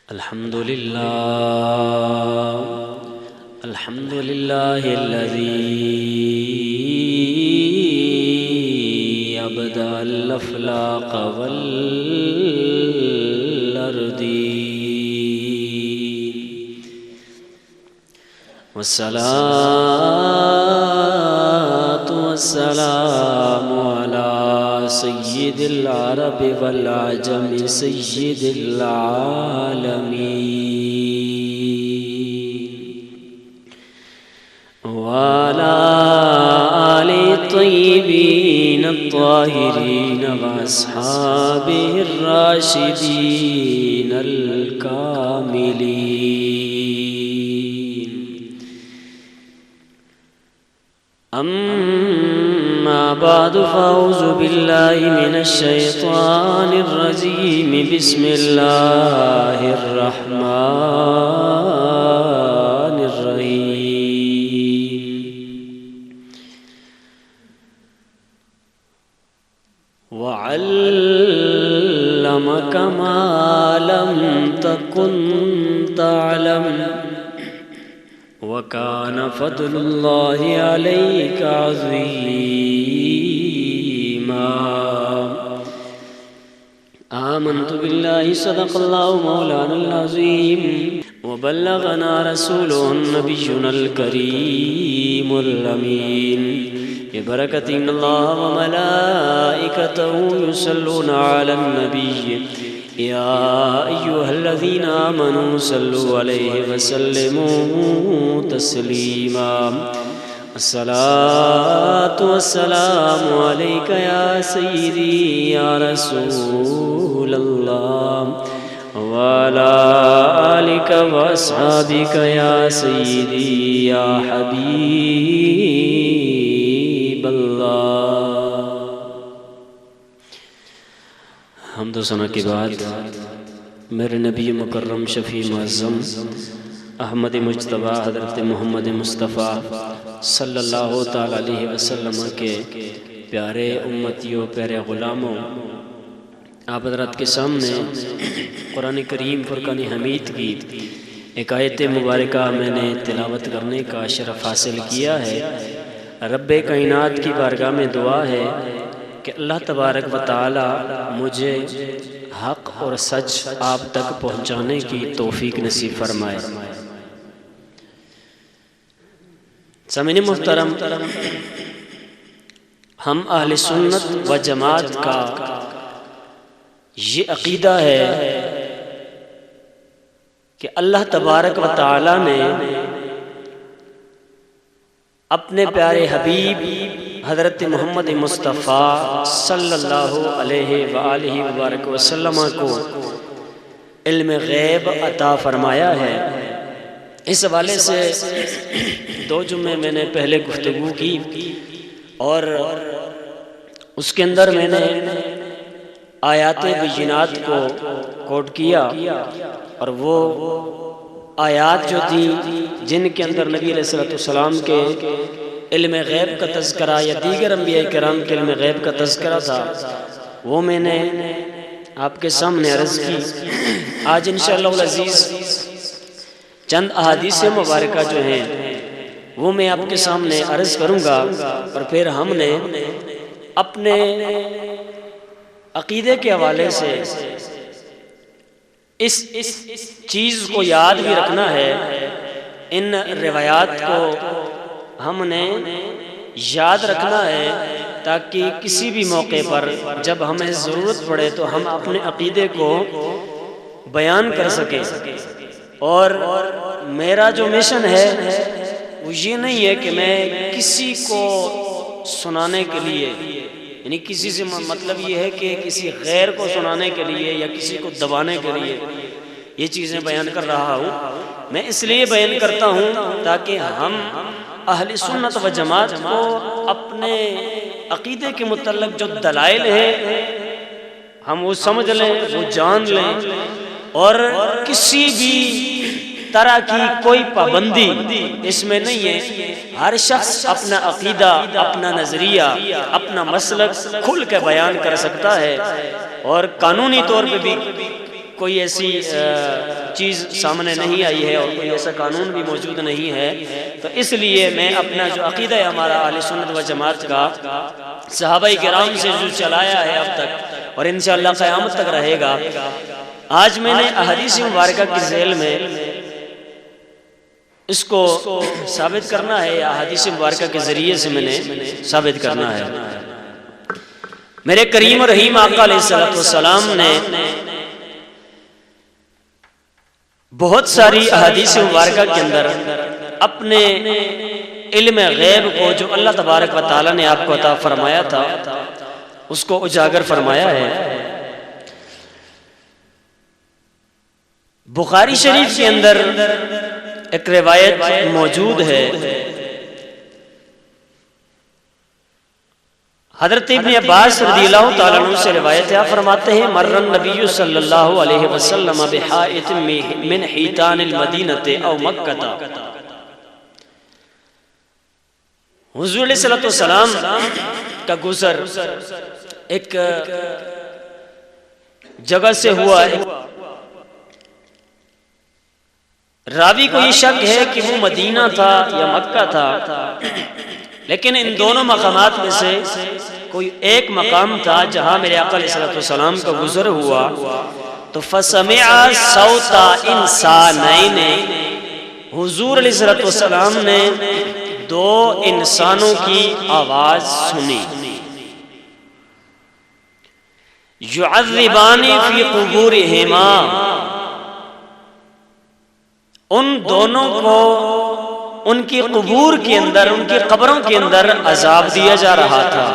الحمد لله الذي أبدأ الأفلاق والأرضين والصلاة والسلام على سيد العرب والعجم سيد العالمين وعلى آل الطيبين الطاهرين وأصحابه الراشدين الكاملين. أما بعد فأعوذ بالله من الشيطان الرجيم. بسم الله الرحمن الرحيم. وعلمك ما لم تكن تعلم وكان فضل الله عليك عظيما. آمنت بالله صدق الله مولانا العظيم وبلغنا رسوله نبينا الكريم الأمين. ببركة إن الله وملائكته يصلون على النبي يا أيها الذين آمنوا صلوا عليه وسلموا تسليما. الصلاة والسلام عليك يا سيدي يا رسول الله وعلى آلك وأصحابك يا سيدي يا حبيب الله. حمد و ثنا کی بعد میرے نبی مکرم شفیع معظم احمد مجتبی حضرت محمد مصطفیٰ صلی اللہ تعالی علیہ وسلم کے پیارے امتیوں، پیارے غلاموں، آپ حضرات کے سامنے قرآن کریم فرقان حمید کی ایک آیت مبارکہ میں نے تلاوت کرنے کا شرف حاصل کیا ہے. رب کائنات کی بارگاہ میں دعا ہے کہ اللہ تبارک و تعالی مجھے حق اور سچ آپ تک پہنچانے کی توفیق نصیب فرمائے. سامعین محترم، ہم اہل سنت و جماعت کا یہ عقیدہ ہے کہ اللہ تبارک و تعالی نے اپنے پیارے حبیب حضرت محمد مصطفیٰ صلی اللہ علیہ وآلہ وبارک وسلم کو علم غیب عطا فرمایا ہے. اس حوالے سے 2 جمعے میں نے پہلے گفتگو کی اور اس کے اندر میں نے آیات بینات کو کوٹ کیا، اور وہ آیات جو تھی جن کے اندر نبی علیہ السلام کے علم غیب کا تذکرہ یا دیگر انبیاء کرام کے علم غیب کا تذکرہ تھا، وہ میں نے آپ کے سامنے عرض کی. آج انشاءاللہ العزیز چند احادیث مبارکہ جو ہیں وہ میں آپ کے سامنے عرض کروں گا، اور پھر ہم نے اپنے عقیدے کے حوالے سے اس چیز کو یاد بھی رکھنا ہے. ان روایات کو ہم نے یاد رکھنا ہے تاکہ کسی بھی موقع پر جب ہمیں ضرورت پڑے تو ہم اپنے عقیدے کو بیان کر سکیں. اور میرا جو مشن ہے وہ یہ نہیں ہے کہ میں کسی کو سنانے کے لیے، یعنی کسی سے مطلب یہ ہے کہ کسی غیر کو سنانے کے لیے یا کسی کو دبانے کے لیے یہ چیزیں بیان کر رہا ہوں. میں اس لیے بیان کرتا ہوں تاکہ ہم اہل سنت و جماعت کو اپنے عقیدے کے متعلق جو دلائل ہیں ہم وہ سمجھ لیں، وہ جان لیں، اور کسی بھی طرح کی کوئی پابندی اس میں نہیں ہے. ہر شخص اپنا عقیدہ، اپنا نظریہ، اپنا مسلک کھل کے بیان کر سکتا ہے، اور قانونی طور پہ بھی کوئی ایسی چیز سامنے نہیں آئی ہے اور کوئی ایسا قانون بھی موجود نہیں ہے، تو اس لیے میں اپنا جو عقیدہ ہے ہمارا اہل سنت و جماعت کا، صحابہ کرام سے جو چلایا ہے اب تک اور انشاءاللہ قیامت تک رہے گا، آج میں نے احادیث مبارکہ کی ذیل میں اس کو ثابت کرنا ہے، یا احادیث مبارکہ کے ذریعے سے میں نے ثابت کرنا ہے۔ میرے کریم اور رحیم آقا علیہ الصلوۃ والسلام نے بہت ساری احادیث مبارکہ کے اندر اپنے علم غیب کو جو اللہ تبارک و تعالی نے آپ کو عطا فرمایا تھا اس کو اجاگر فرمایا ہے۔ بخاری شریف کے اندر ایک روایت موجود ہے، حضرت ابن عباس رضی اللہ تعالیٰ عنہ سے روایت ہے، فرماتے ہیں مر النبی صلی اللہ علیہ وسلم بحائط من حیطان المدینۃ او مکہ، حضور علیہ الصلوۃ والسلام کا گزر ایک جگہ سے ہوا ہے، راوی کو یہ شک ہے کہ وہ مدینہ تھا یا مکہ تھا، لیکن ان دونوں مقامات میں سے کوئی ایک مقام تھا جہاں میرے آقا علیہ الصلوۃ والسلام کا گزر ہوا، تو فسمع صوت انسانین، حضور علیہ الصلوۃ والسلام نے دو انسانوں کی آواز سنی، یعذبان فی قبورہما، ان دونوں کو ان کی قبور کے اندر، ان کی قبروں کے اندر عذاب دیا جا رہا تھا۔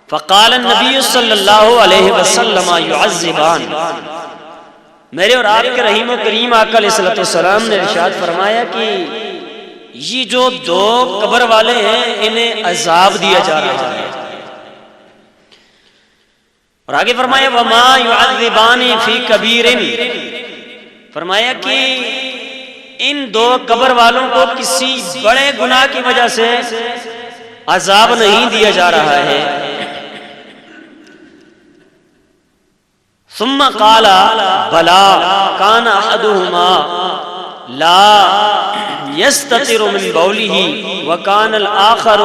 فقال النبی صلی اللہ علیہ وسلم یعذبان، میرے اور آپ کے رحیم و کریم آقا علیہ الصلوۃ والسلام نے ارشاد فرمایا کہ یہ جو دو قبر والے ہیں انہیں عذاب دیا جا رہا ہے، اور آگے فرمایا وما یعذبان فی کبیر، فرمایا کہ ان دو قبر والوں کو کسی بڑے گناہ کی وجہ سے عذاب نہیں دیا جا رہا ہے۔ ثم قال بلا کان احدهما لا یستتر من بولہ وکان الآخر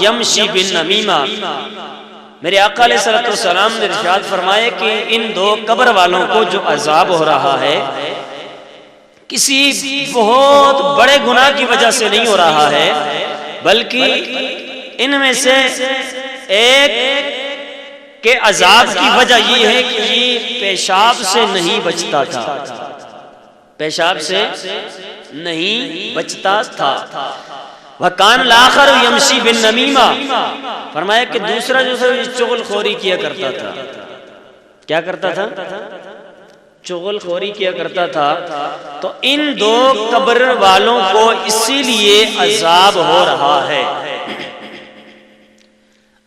یمشی بالنمیمہ، میرے آقا علیہ الصلوۃ والسلام نے ارشاد فرمایا کہ ان دو قبر والوں کو جو عذاب ہو رہا ہے کسی بہت بڑے گناہ کی وجہ سے نہیں ہو رہا ہے، بلکہ ان میں سے ایک کے عذاب کی وجہ یہ ہے کہ یہ پیشاب سے نہیں بچتا تھا، پیشاب سے نہیں بچتا تھا۔ وَكَانَ الْآخَرُ يَمْشِي بِالنَّمِيمَةِ، فرمایا کہ دوسرا جو چغل خوری کیا کرتا تھا، کیا کرتا تھا؟ چغل خوری کیا کرتا تھا۔ تو ان دو قبر والوں کو اسی لیے عذاب ہو رہا ہے۔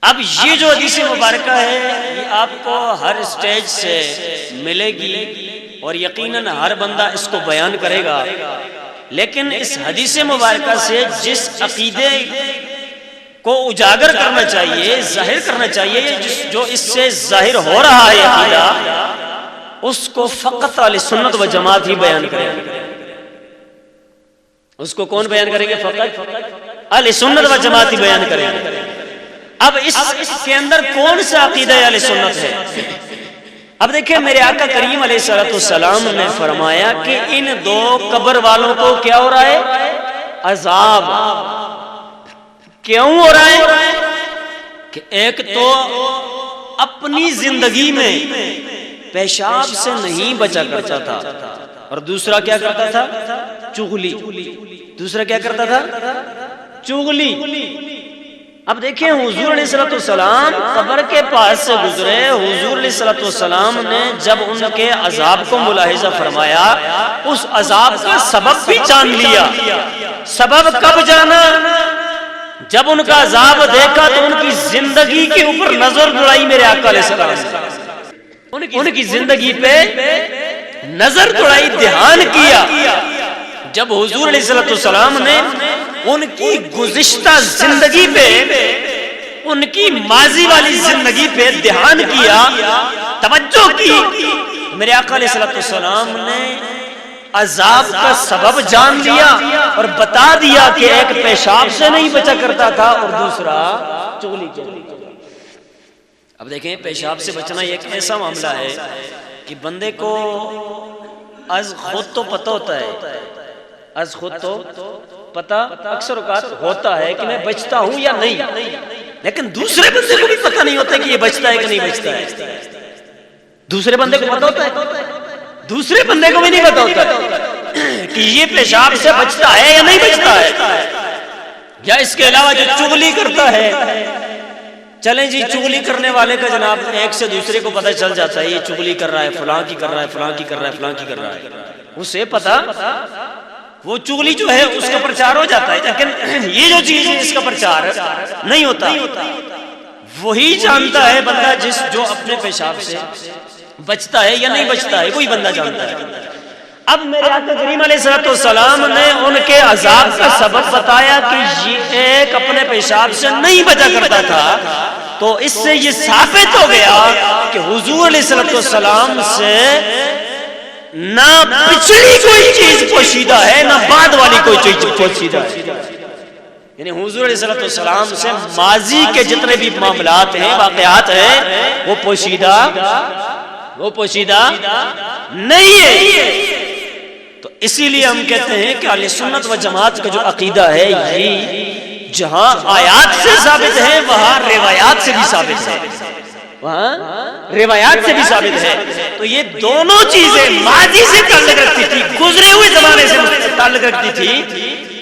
اب یہ جو حدیث مبارکہ ہے یہ آپ کو ہر سٹیج سے ملے گی اور یقیناً ہر بندہ اس کو بیان کرے گا، لیکن اس حدیث مبارکہ سے جس عقیدے کو اجاگر کرنا چاہیے، ظاہر کرنا چاہیے، جو اس سے ظاہر ہو رہا ہے عقیدہ، اس کو فقط اہل سنت و جماعت ہی بیان کریں گے۔ اس کو کون بیان کریں گے؟ فقط اہل سنت و جماعت ہی بیان کریں گے۔ اب اس کے اندر کون سا عقیدہ اہل سنت ہے؟ اب دیکھیں میرے آقا کریم علیہ الصلوۃ والسلام نے فرمایا کہ ان دو قبر والوں کو کیا ہو رہا ہے؟ عذاب۔ کیوں ہو رہا ہے؟ کہ ایک تو اپنی زندگی میں پیشاب سے نہیں بچا کرتا تھا، اور دوسرا کیا کرتا تھا؟ چغلی۔ دوسرا کیا کرتا تھا؟ چغلی۔ اب دیکھیں حضور علیہ الصلوۃ والسلام قبر کے پاس سے گزرے، حضور علیہ الصلوۃ والسلام نے جب ان کے عذاب کو ملاحظہ فرمایا، اس عذاب کا سبب بھی جان لیا۔ سبب کب جانا؟ جب ان کا عذاب دیکھا تو ان کی زندگی کے اوپر نظر دوڑائی میرے آقا علیہ السلام نے، ان کی زندگی پہ نظر دوڑائی، دھیان کیا۔ جب حضور علیہ الصلوۃ والسلام نے ان کی گزشتہ زندگی پہ، ان کی ماضی والی زندگی پہ دھیان کیا، توجہ کی، میرے آقا علیہ الصلوۃ والسلام نے عذاب کا سبب جان لیا اور بتا دیا کہ ایک پیشاب سے نہیں بچا کرتا تھا اور دوسرا چغلی کے۔ اب دیکھیں پیشاب سے بچنا ایک ایسا معاملہ ہے کہ بندے کو از خود تو پتہ ہوتا ہے، از خود تو پتہ اکثر اوقات ہوتا ہے کہ میں بچتا ہوں یا نہیں، لیکن دوسرے بندے کو بھی پتہ نہیں ہوتا کہ یہ بچتا ہے کہ نہیں بچتا ہے۔ دوسرے بندے کو پتہ ہوتا ہے، دوسرے بندے کو بھی نہیں پتہ ہوتا کہ یہ پیشاب سے بچتا ہے یا نہیں بچتا ہے، یا اس کے علاوہ جو چغلی کرتا ہے۔ چلیں جی چغلی کرنے والے کا جناب ایک سے دوسرے کو پتہ چل جاتا ہے یہ چغلی کر رہا ہے، فلاں کی کر رہا ہے، فلاں کی کر رہا ہے، فلاں کی کر رہا ہے، اسے پتہ وہ چغلی جو ہے اس کا پرچار ہو جاتا ہے، لیکن یہ جو چیز ہے اس کا پرچار نہیں ہوتا۔ وہی جانتا ہے بندہ جو اپنے پیشاب سے بچتا ہے یا نہیں بچتا ہے، وہی بندہ جانتا ہے۔ اب میرے آقا کریم علیہ الصلوۃ والسلام نے ان کے عذاب کا سبب بتایا کہ یہ ایک اپنے پیشاب سے نہیں بچا کرتا تھا، تو اس سے یہ ثابت ہو گیا کہ حضور علیہ الصلوۃ والسلام سے نہ پچھلی کوئی چیز پوشیدہ ہے نہ بعد والی کوئی چیز پوشیدہ ہے، یعنی حضور علیہ الصلوۃ والسلام سے ماضی کے جتنے بھی معاملات ہیں، واقعات ہیں، وہ پوشیدہ نہیں ہے۔ تو اسی لیے ہم کہتے ہیں کہ اہل سنت و جماعت کا جو عقیدہ ہے یہ جہاں آیات سے ثابت ہے وہاں روایات سے بھی ثابت ہے، وہاں روایات سے بھی ثابت ہے۔ تو یہ دونوں چیزیں ماضی سے تعلق رکھتی تھی، گزرے ہوئے زمانے سے تعلق رکھتی تھی۔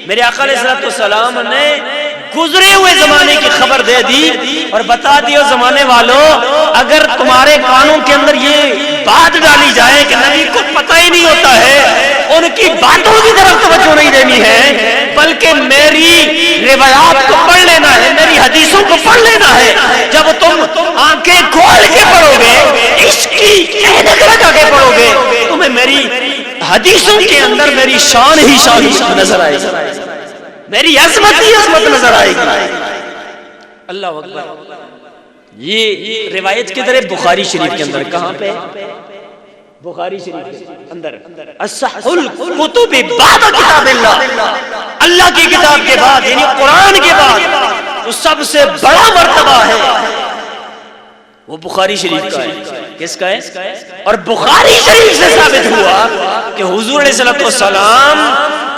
میرے آقا علیہ الصلوۃ والسلام نے گزرے ہوئے زمانے کی خبر دے دی اور بتا دیا زمانے والوں اگر تمہارے کانوں کے اندر یہ بات ڈالی جائے کہ نبی کو پتہ ہی نہیں ہوتا ہے، ان کی باتوں کی طرف توجہ نہیں دینی ہے، بلکہ میری روایات کو پڑھ لینا ہے، میری حدیثوں کو پڑھ لینا ہے۔ جب تم آنکھیں کھول کے پڑھو گے، عشق کی عینک لگا کے پڑھو گے، تمہیں میری حدیثوں کے اندر میری شان ہی نظر آئے گی، میری عظمت ہی عظمت نظر آئے گی۔ اللہ اکبر۔ یہ روایت کی طرح بخاری شریف کے اندر کہاں پہ؟ بخاری شریف کے اندر اصح الکتب بعد کتاب اللہ کی کتاب کے بعد یعنی قرآن کے بعد تو سب سے بڑا مرتبہ ہے وہ بخاری شریف کا ہے۔ کس کا ہے؟ اور بخاری شریف سے ثابت ہوا کہ حضور علیہ الصلوۃ والسلام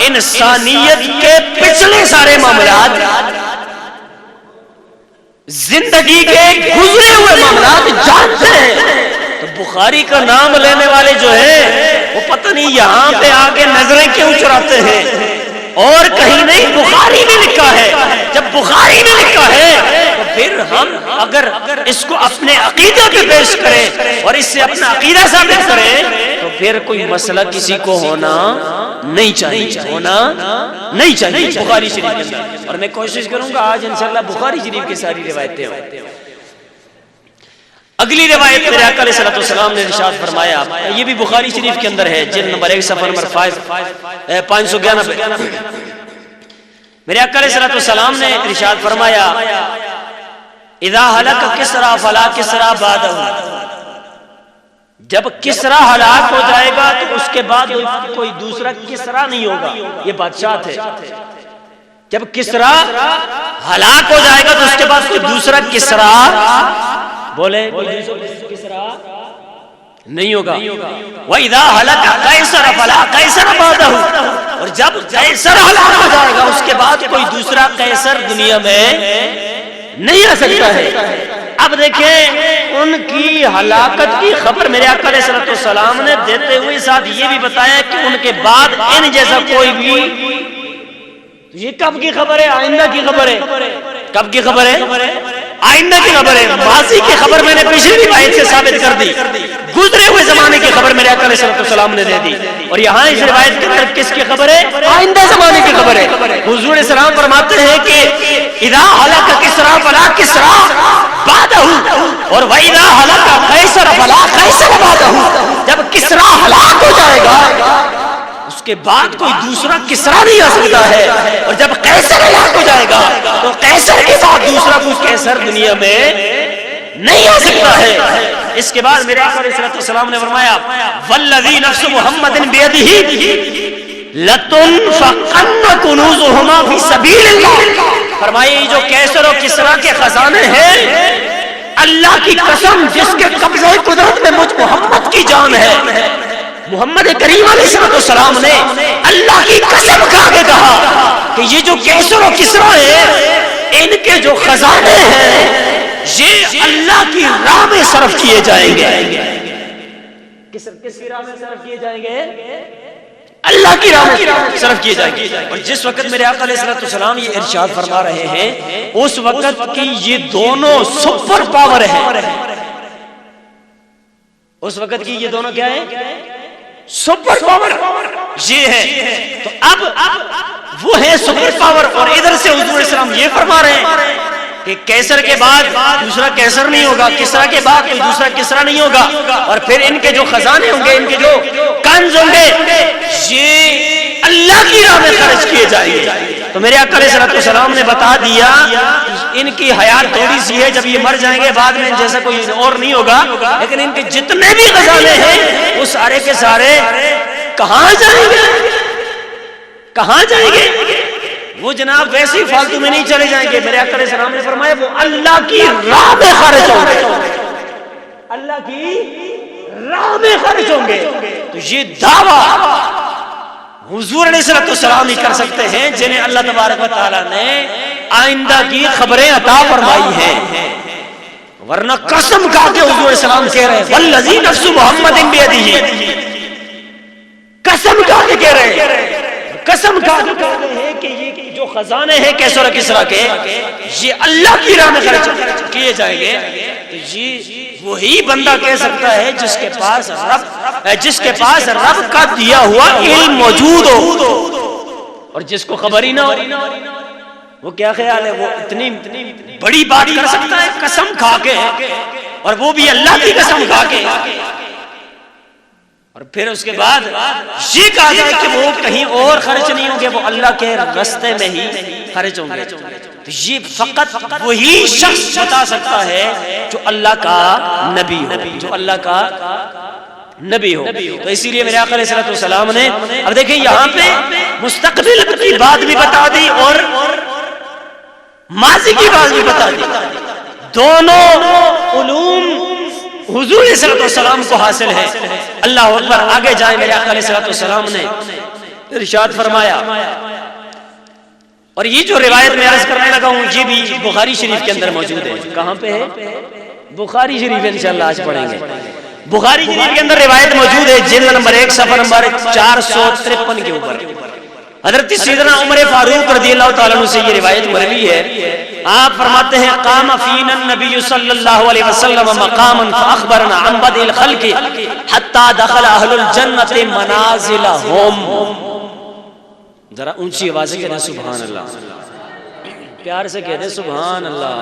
انسانیت کے پچھلے سارے معاملات، زندگی کے گزرے ہوئے معاملات جانتے ہیں۔ تو بخاری کا نام لینے والے جو ہیں وہ پتہ نہیں یہاں پہ آگے نظریں کیوں چراتے ہیں، اور کہیں نہیں بخاری میں لکھا ہے۔ جب بخاری میں لکھا ہے تو پھر ہم اگر اس کو اپنے عقیدہ پہ پیش کریں اور اس سے اپنا عقیدہ ثابت کریں تو پھر کوئی مسئلہ کسی کو ہونا نہیں چاہیے بخاری شریف کے اندر۔ اور میں کوشش کروں گا آج انشاءاللہ بخاری شریف کی ساری روایتیں ہوں۔ اگلی روایت میرے آقا علیہ الصلوۃ والسلام نے ارشاد فرمایا، یہ بھی بخاری شریف کے اندر ہے، جلد نمبر 1 صفحہ نمبر 591۔ میرے آقا علیہ الصلوۃ والسلام نے ارشاد فرمایا، اذا ہلک کسریٰ فلا کسریٰ بعدہ، جب کسریٰ ہلاک ہو جائے گا تو اس کے بعد کوئی دوسرا کسریٰ نہیں ہوگا۔ یہ بادشاہ تھے، جب کسریٰ ہلاک ہو جائے گا تو اس کے بعد کوئی دوسرا کسریٰ بولے کسریٰ نہیں ہوگا۔ وَإِذَا هَلَكَ قَيْصَرَ فَلَا قَيْصَرَ بَعْدَهُ، اور جب قیصر ہلاک ہو جائے گا اس کے بعد کوئی دوسرا قیصر دنیا میں نہیں آ سکتا ہے۔ اب دیکھیں ان کی ہلاکت کی خبر میرے آقا علیہ الصلوۃ والسلام نے دیتے ہوئے ساتھ یہ بھی بتایا کہ ان کے بعد ان جیسا کوئی بھی، یہ کب کی خبر ہے؟ آئندہ کی خبر ہے۔ کب کی خبر ہے؟ آئندہ کی خبر ہے۔ ماضی کی خبر میں نے پچھلی روایت سے ثابت کر دی، گزرے ہوئے زمانے کی خبر میرے آقا علیہ الصلوۃ والسلام نے دے دی، اور یہاں اس روایت کے اندر کس کی خبر ہے؟ آئندہ زمانے کی خبر ہے۔ حضور علیہ السلام فرماتے ہیں کہ اذا ہلک کسریٰ فلا کسریٰ بعدہ، اور وَإِذَا هَلَكَ قَيْصَرَ فَلَا قَيْصَرَ بَعْدَهُ، جب کسریٰ ہلاک ہو جائے گا اس کے بعد کوئی دوسرا کسریٰ نہیں آ سکتا ہے، اور جب قیصر ہلاک ہو جائے گا تو قیصر کے بعد دوسرا کوئی قیصر دنیا میں نہیں ہو سکتا ہے۔ اس کے بعد میرے آقا علیہ الصلوۃ والسلام نے فرمایا والذی نفس محمد بیدہ لتنفقن کنوزہما فی سبیل اللہ، فرمایا یہ جو کیسر و کسریٰ کے خزانے ہیں، اللہ کی قسم جس کے قبضہ قدرت میں مجھ محمد کی جان ہے، محمد کریم علیہ السلام نے اللہ کی قسم کھا کے کہا کہ یہ جو کیسر و کسریٰ ہے ان کے جو خزانے ہیں یہ اللہ کی راہ میں صرف کیے جائیں گے۔ کس کی راہ میں صرف کیے جائیں گے؟ اللہ کی راہ میں صرف کیے جائیں گے۔ اور جس وقت میرے آقا علیہ السلام یہ ارشاد فرما رہے ہیں اس وقت کی یہ دونوں سپر پاور ہیں، اس وقت کی یہ دونوں کیا ہیں؟ سپر پاور یہ ہے۔ تو اب وہ ہے سپر پاور، اور ادھر سے حضور علیہ السلام یہ فرما رہے ہیں کہ کیسر کے بعد دوسرا کیسر نہیں ہوگا، کسریٰ کے بعد کوئی دوسرا کسریٰ نہیں ہوگا، اور پھر ان کے جو خزانے ہوں گے، ان کے جو کنز ہوں گے یہ اللہ کی راہ میں خرچ کیے جائیں گے۔ تو میرے آقا علیہ السلام نے بتا دیا ان کی حیات تھوڑی سی ہے، جب یہ مر جائیں گے بعد میں جیسا کوئی اور نہیں ہوگا، لیکن ان کے جتنے بھی خزانے ہیں وہ سارے کے سارے کہاں جائیں گے؟ کہاں جائیں گے؟ وہ جناب ویسے ہی فالتو میں نہیں چلے جائیں گے۔ میرے آقا علیہ السلام نے فرمایا وہ اللہ کی راہ میں خرچ ہوں گے، اللہ کی راہ میں خرچ ہوں گے۔ تو یہ دعویٰ حضور علیہ السلام ہی کر سکتے ہیں جنہیں اللہ تبارک و تعالیٰ نے آئندہ کی خبریں عطا فرمائی ہیں، ورنہ قسم کھا کے حضور علیہ السلام کہہ رہے ہیں والذی نفس محمد بیدہ، قسم کھا کے کہہ رہے ہیں، قسم کھا کے کہہ رہے ہیں کہ یہ جو خزانے ہیں کیسر و کسریٰ کے یہ اللہ کی راہ میں خرچ کیے جائیں گے۔ تو یہ وہی بندہ کہہ سکتا ہے جس کے پاس رب کا دیا ہوا علم موجود ہو، اور جس کو خبر ہی نہ ہو وہ کیا خیال ہے وہ اتنی بڑی بات کر سکتا ہے قسم کھا کے، اور وہ بھی اللہ کی قسم کھا کے، اور پھر اس کے بعد یہ کہا جائے کہ وہ کہیں اور خرچ نہیں ہوں گے، وہ اللہ کے راستے میں ہی خرچ ہوں گے۔ تو یہ فقط وہی شخص بتا سکتا ہے جو اللہ کا نبی ہو، جو اللہ کا نبی ہو۔ تو اسی لیے میرے آقا علیہ السلام نے اب دیکھیں یہاں پہ مستقبل کی بات بھی بتا دی اور ماضی کی بات بھی بتا دی، دونوں علوم حضور علیہ السلام کو حاصل ہے۔ اللہ اکبر، آگے جائیں میرے آقا علیہ السلام نے ارشاد فرمایا، اور یہ جو روایت میں عرض کرنے لگا ہوں یہ بھی بخاری شریف کے اندر موجود ہے۔ کہاں پہ ہے؟ بخاری شریف انشاءاللہ آج پڑھیں گے۔ بخاری شریف کے اندر روایت موجود ہے جلد نمبر 1 صفحہ نمبر 453 کے اوپر، حضرت سیدنا عمر فاروق رضی اللہ تعالیٰ عنہ سے یہ روایت مروی ہے۔ آپ فرماتے ہیں قام فینا النبی صلی اللہ علیہ وسلم مقاما فاخبرنا عن بدء الخلق حتى دخل اہل الجنت منازلهم۔ ذرا اونچی آواز سے کہتے سبحان اللہ، پیار سے کہتے سبحان اللہ۔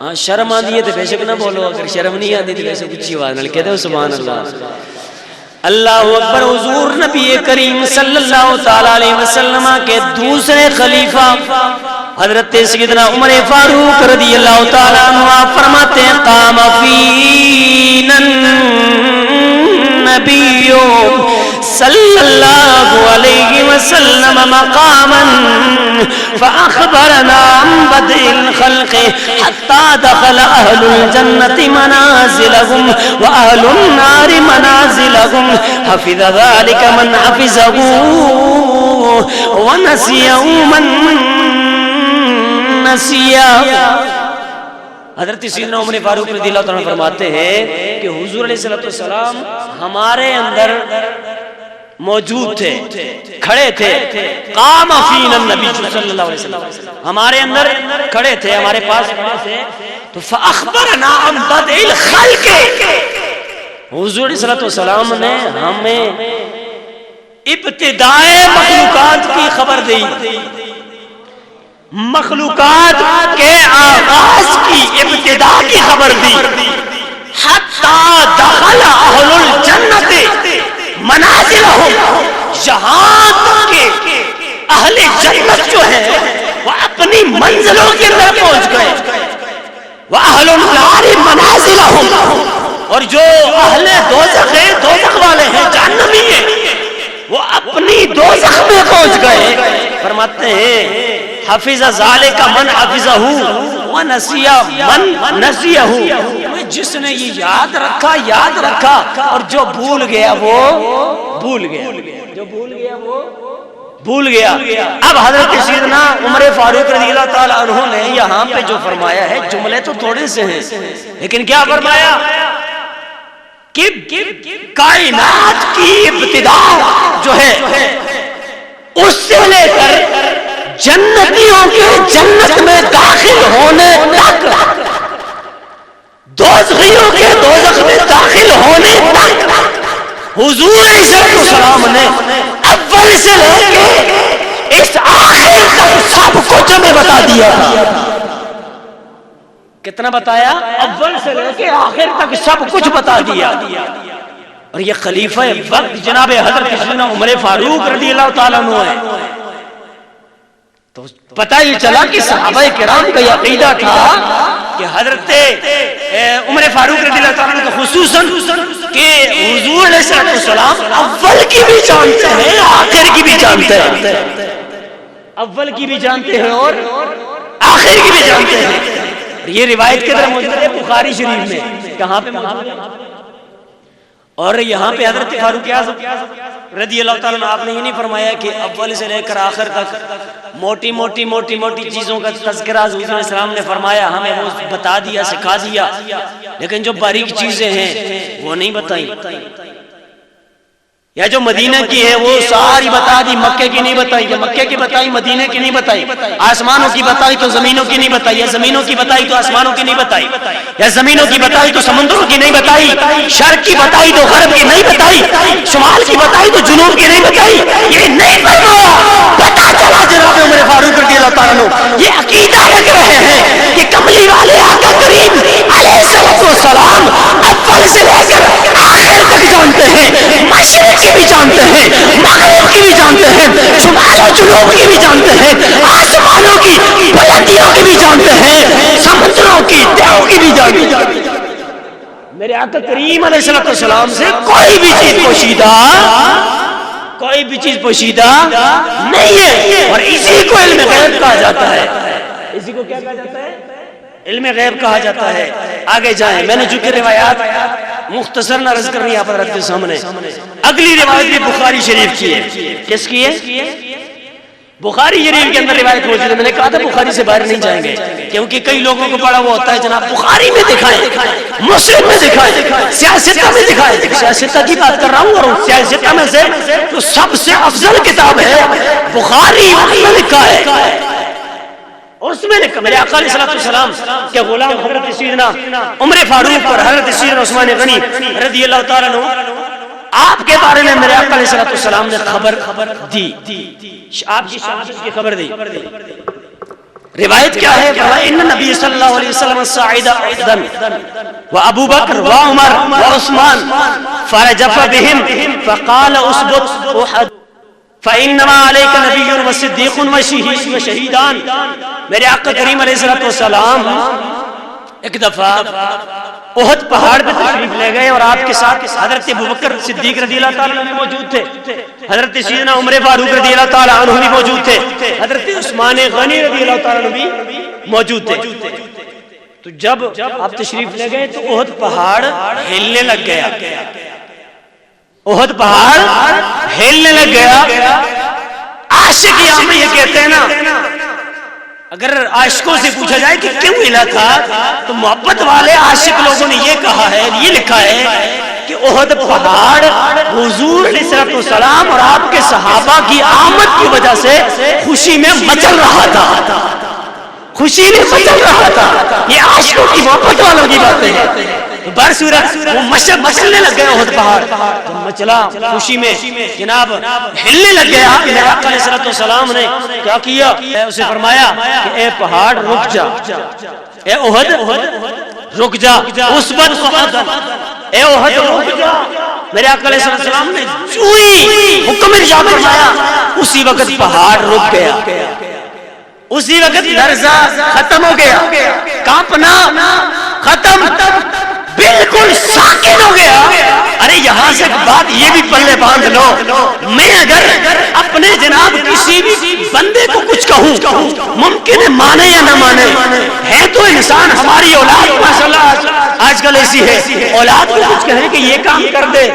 ہاں شرم آندی ہے تو بے شک نہ بولو، اگر شرم نہیں آندی تو ویسے اونچی آواز نہ کہتے سبحان اللہ۔ اللہ اکبر، حضور نبی کریم صلی اللہ تعالی علیہ وسلم کے دوسرے خلیفہ حضرت سیدنا عمر فاروق رضی اللہ تعالی عنہ فرماتے ہیں قام فینا النبی صلی اللہ علیہ وسلم مقاما فاخبرنا عن بدء الخلق حتى دخل اہل الجنت منازلهم واہل النار منازلهم حفظ ذلك من حفظه ونسيه من نسیا۔ حضرت سیدنا عمر فاروق رضی اللہ عنہ فرماتے ہیں کہ حضور علیہ السلام ہمارے اندر موجود تھے، کھڑے تھے، قام فینا النبی صلی اللہ علیہ وسلم، ہمارے اندر کھڑے تھے، ہمارے پاس کھڑے تھے، تو فاخبرنا عن بدء الخلق، حضور علیہ السلام نے ہمیں ابتدائے مخلوقات کی خبر دی، مخلوقات کے آغاز کی ابتدا کی خبر دی، حتی دخل اہل الجنت منازلہم، جہاں تک کہ اہل جنت جو ہے وہ اپنی منزلوں کے اندر پہنچ گئے، وَأَهْلُ النَّارِ مَنَازِلَهُمْ، اور جو اہل دوزخ ہیں، دوزخ والے ہیں، جہنمی ہیں، وہ اپنی دوزخ میں پہنچ گئے. فرماتے ہیں حفظ ذالک من حفظہ ونسیہ من نسیہ، جس نے یہ یاد رکھا اور جو بھول گیا وہ بھول گیا، جو بھول گیا وہ بھول گیا. اب حضرت سیدنا عمر فاروق رضی اللہ تعالیٰ عنہ نے یہاں پہ جو فرمایا ہے، جملے تو تھوڑے سے ہیں لیکن کیا فرمایا کہ کائنات کی ابتدا جو ہے اس سے لے کر جنتیوں کے جنت میں داخل ہونے تک، دوزخیوں کے دوزخ میں داخل ہونے تک حضور علیہ السلام نے اول سے لے کے اس آخر تک سب کچھ ہمیں بتا دیا تھا. کتنا بتایا؟ اول سے لے کے آخر تک سب کچھ بتا دیا. اور یہ خلیفہ وقت جناب حضرت سیدنا عمر فاروق رضی اللہ تعالیٰ عنہ ہے. تو پتہ یہ چلا کہ صحابہ کرام کا یہ عقیدہ تھا کہ حضرت عمر فاروق رضی اللہ تعالیٰ عنہ خصوصاً کہ حضور علیہ السلام اول کی بھی جانتے ہیں، آخر کی بھی جانتے ہیں، اول کی بھی جانتے ہیں اور آخر کی بھی جانتے ہیں. یہ روایت کے اندر موجود ہے بخاری شریف میں. کہاں پہ موجود ہے؟ اور یہاں پہ حضرت فاروق اعظم رضی اللہ تعالیٰ عنہ، آپ نے یہ نہیں فرمایا کہ اول سے لے کر آخر تک موٹی موٹی چیزوں کا تذکرہ حضور علیہ السلام نے فرمایا، ہمیں وہ بتا دیا، سکھا دیا، لیکن جو باریک چیزیں ہیں وہ نہیں بتائیں. یا جو مدینہ کی ہے وہ ساری بتا دی، مکے کی نہیں بتائی. یا مکے کی بتائی مدینہ کی نہیں بتائی. آسمانوں کی بتائی تو زمینوں کی نہیں بتائی. یا زمینوں کی بتائی تو آسمانوں کی نہیں بتائی. یا زمینوں کی بتائی تو سمندروں کی نہیں بتائی. شرق کی بتائی تو غرب کی نہیں بتائی. شمال کی بتائی تو جنوب کی نہیں بتائی. یہ نہیں فرمایا. پتہ چلا جناب عمر فاروق رضی اللہ تعالیٰ عنہ یہ عقیدہ رکھ رہے ہیں کہ کملی والے آقا کریم علیہ السلام اول سے لے کر آخر تک جانتے ہیں. مشرق کی بھی جانتے ہیں، مغرب کی بھی جانتے ہیں، شمال و جنوب کی بھی جانتے ہیں، آسمانوں کی بلندیوں کی بھی جانتے ہیں، سمندروں کی تہوں کی بھی جانتے ہیں. میرے آقا کریم علیہ السلام سے کوئی بھی چیز پوشیدہ نہیں ہے. اور اسی کو علم غیب کہا جاتا ہے. اسی کو کیا کہا جاتا ہے؟ علم غیب کہا جاتا ہے. آگے جائیں. میں نے چونکہ روایات مختصر نہ عرض کرنی آپ حضرت کے سامنے. اگلی روایت بھی بخاری شریف کی ہے. کس کی ہے؟ بخاری شریف کے اندر روایت موجود ہے. میں نے کہا تھا بخاری سے باہر نہیں جائیں گے کیونکہ کئی لوگوں کو پڑھا ہوا ہوتا ہے جناب بخاری میں دکھائیں، مسلم میں دکھائیں، سیاستہ میں دکھائیں. سیاستہ کی بات کر رہا ہوں اور سیاستہ میں سے تو سب سے افضل کتاب ہے بخاری. میں لکھا ہے اس میں لکھا میرے آقا علیہ السلام کے غلام حضرت سیدنا عمر فاروق اور حضرت سیدنا عثمان غنی رضی اللہ تعالیٰ عنہ آپ کے بارے میں میرے آقا علیہ السلام نے خبر دی، آپ کی شہادت کی خبر دی. روایت کیا ہے؟ ان نبی صلی اللہ علیہ وسلم صعد احدا وابو بکر وعمر وعثمان فرجف بهم فقال اثبت احد فانما عليك نبي وصديق وشهيدان. میرے آقا کریم علیہ السلام ایک دفعہ احد پہاڑ پہ تشریف لے گئے اور آپ کے ساتھ حضرت ابوبکر صدیق رضی اللہ تعالیٰ عنہ موجود تھے، حضرت سیدنا عمر فاروق رضی اللہ تعالیٰ عنہ بھی موجود تھے، حضرت عثمان غنی رضی اللہ تعالیٰ عنہ بھی موجود تھے. تو جب آپ تشریف لے گئے تو احد پہاڑ ہلنے لگ گیا. احد پہاڑ ہلنے لگ گیا. عاشق یہاں میں یہ کہتے ہیں نا، اگر عاشقوں سے پوچھا جائے کہ کیوں ہلا تھا تو محبت والے عاشق لوگوں نے یہ کہا ہے، یہ لکھا ہے کہ احد پہاڑ حضور علیہ السلام اور آپ کے صحابہ کی آمد کی وجہ سے خوشی میں مچل رہا تھا، خوشی میں مچل رہا تھا. یہ عاشقوں کی محبت والوں کی باتیں ہیں. برصورت وہ مچلنے لگ گئے احد پہاڑ، تو مچلا خوشی میں جناب ہلنے لگ گیا. میرے آقا علیہ السلام نے کیا کیا؟ اسے فرمایا کہ اے پہاڑ رک جا، اے احد رک جا، اثبت احد، اے احد رک جا. میرے آقا علیہ السلام نے جو ہی حکم ارشاد فرمایا اسی وقت پہاڑ رک گیا. اسی وقت لرزہ ختم ہو گیا، کانپنا ختم، بالکل ساکن ہو گیا۔ ارے یہاں سے بات یہ بھی پلے باندھ لو، میں اگر اپنے جناب کسی بھی بندے کو کچھ کہوں، ممکن ہے مانے یا نہ مانے، ہے تو انسان، ہماری اولاد ماشاءاللہ آج کل ایسی ہے، اولاد کو کچھ کہیں کہ یہ کام کر دے،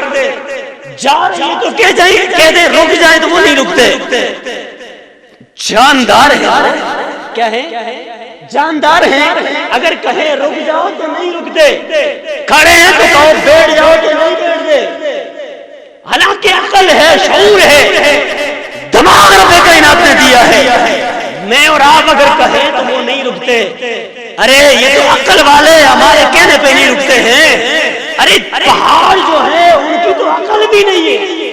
جا رہی تو کہہ دے، رک جائے تو وہ نہیں رکتے۔ جاندار ہے، کیا ہے؟ جاندار ہیں، اگر کہیں رک جاؤ تو نہیں رکتے، کھڑے ہیں تو کہو بیٹھ جاؤ تو نہیں بیٹھتے۔ حالانکہ عقل ہے، شعور ہے، دماغ رب کائنات نے دیا ہے، میں اور آپ اگر کہیں تو وہ نہیں رکتے۔ ارے یہ تو عقل والے ہمارے کہنے پہ نہیں رکتے ہیں۔ ارے پہاڑ جو ہے ان کی تو عقل بھی نہیں ہے،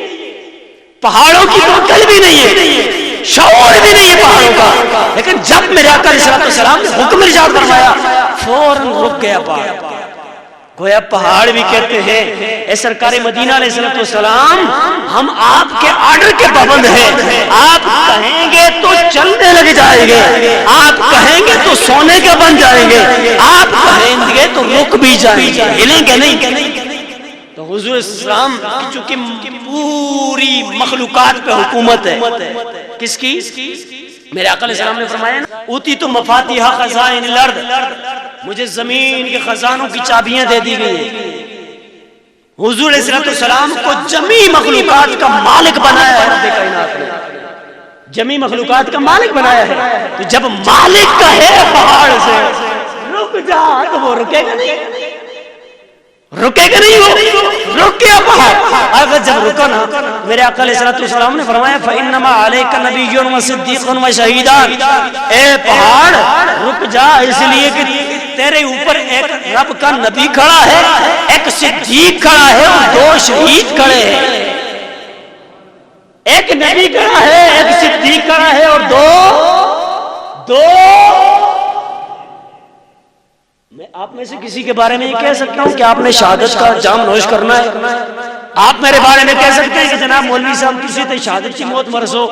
پہاڑوں کی تو عقل بھی نہیں ہے، شعور بھی نہیں ہے پہاڑوں کا، لیکن جب میرے آقا علیہ السلام نے حکم ارشاد فرمایا فوراً رک گیا پہاڑ۔ گویا پہاڑ بھی کہتے ہیں اے سرکار مدینہ علیہ السلام، ہم آپ کے آرڈر کے پابند ہیں، آپ کہیں گے تو چلنے لگ جائیں گے، آپ کہیں گے تو سونے کے بن جائیں گے، آپ کہیں گے تو رک بھی جائیں گے، ہلیں گے نہیں۔ تو حضور اسلام چونکہ پوری مخلوقات پہ حکومت ہے، کس کی؟ میرے آقا علیہ السلام نے فرمایا نا اوتی تو مفاتیح خزائن الارض، مجھے زمین کے خزانوں کی چابیاں دے دی گئی ہیں۔ حضور علیہ السلام کو جمی مخلوقات کا مالک بنایا ہے رب کائنات نے، جمی مخلوقات کا مالک بنایا ہے۔ تو جب مالک کا ہے پہاڑ سے رک جا تو وہ رکے گا نہیں، رکے گا نہیں، وہ رک گیا پہاڑ۔ اگر جب رکا نا، میرے آقا علیہ السلام نے فرمایا فَإِنَّمَا عَلَيْكَ نَبِيٌّ وَصِدِّيقٌ وَشَهِيدٌ، اے پہاڑ رک جا، اس لیے کہ تیرے اوپر ایک رب کا نبی کھڑا ہے، ایک صدیق کھڑا ہے اور دو شہید کھڑے ہیں۔ ایک نبی کھڑا ہے، ایک صدیق کھڑا ہے اور دو میں آپ میں سے کسی کے بارے میں یہ کہہ سکتا ہوں کہ آپ نے شہادت کا جام نوش کرنا ہے؟ آپ میرے بارے میں کہہ سکتے ہیں کہ جناب مولوی صاحب کسی تے شہادت کی موت مرسو؟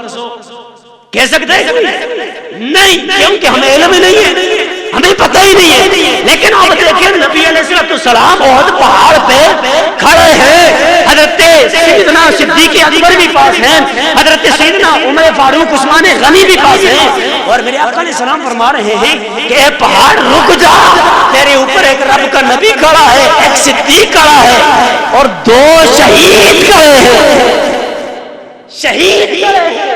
کہہ سکتے ہیں؟ نہیں، کیونکہ ہمیں علم ہی نہیں ہے، ہمیں پتہ ہی نہیں ہے۔ لیکن آپ دیکھیں نبی علیہ السلام احد پہاڑ پہ کھڑے ہیں، حضرت سیدنا صدیق اکبر بھی پاس ہیں، حضرت سیدنا عمر فاروق عثمان غنی بھی پاس ہیں، اور میرے آقا علیہ السلام فرما رہے ہیں کہ اے پہاڑ رک جا، تیرے اوپر ایک رب کا نبی کھڑا ہے، ایک صدیق کھڑا ہے اور دو شہید کھڑے ہیں، شہید کھڑے ہیں۔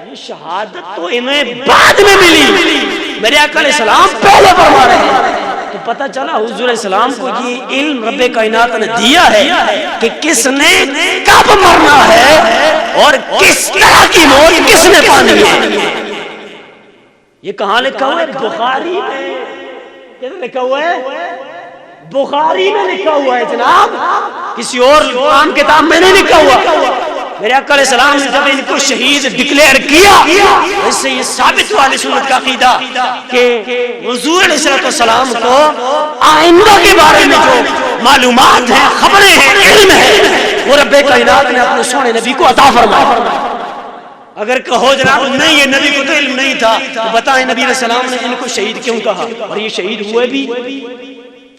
یہ شہادت تو انہیں بعد میں ملی، میرے آقا علیہ السلام پہلے فرما رہے ہیں۔ تو پتہ چلا حضور علیہ السلام کو یہ علم رب کائنات نے دیا ہے کہ کس نے کب مرنا ہے اور کس طرح کی موت کس نے پانی ہے۔ یہ کہاں لکھا ہوا ہے؟ بخاری میں۔ کہاں لکھا ہوا ہے؟ بخاری میں لکھا ہوا ہے جناب، کسی اور عام کتاب میں نہیں لکھا ہوا۔ میرے آقا علیہ السلام نے جب ان کو شہید ڈکلیئر کیا، اس سے یہ ثابت ہوا اہل سنت کا عقیدہ کہ حضور علیہ السلام کو آئندہ کے بارے میں جو معلومات ہیں، خبریں ہیں، علم ہے، وہ رب کائنات نے اپنے سونے نبی کو عطا فرمایا۔ اگر کہو جناب نہیں یہ نبی کو تو علم نہیں تھا، تو بتائیں نبی علیہ السلام نے ان کو شہید کیوں کہا؟ اور یہ شہید ہوئے بھی،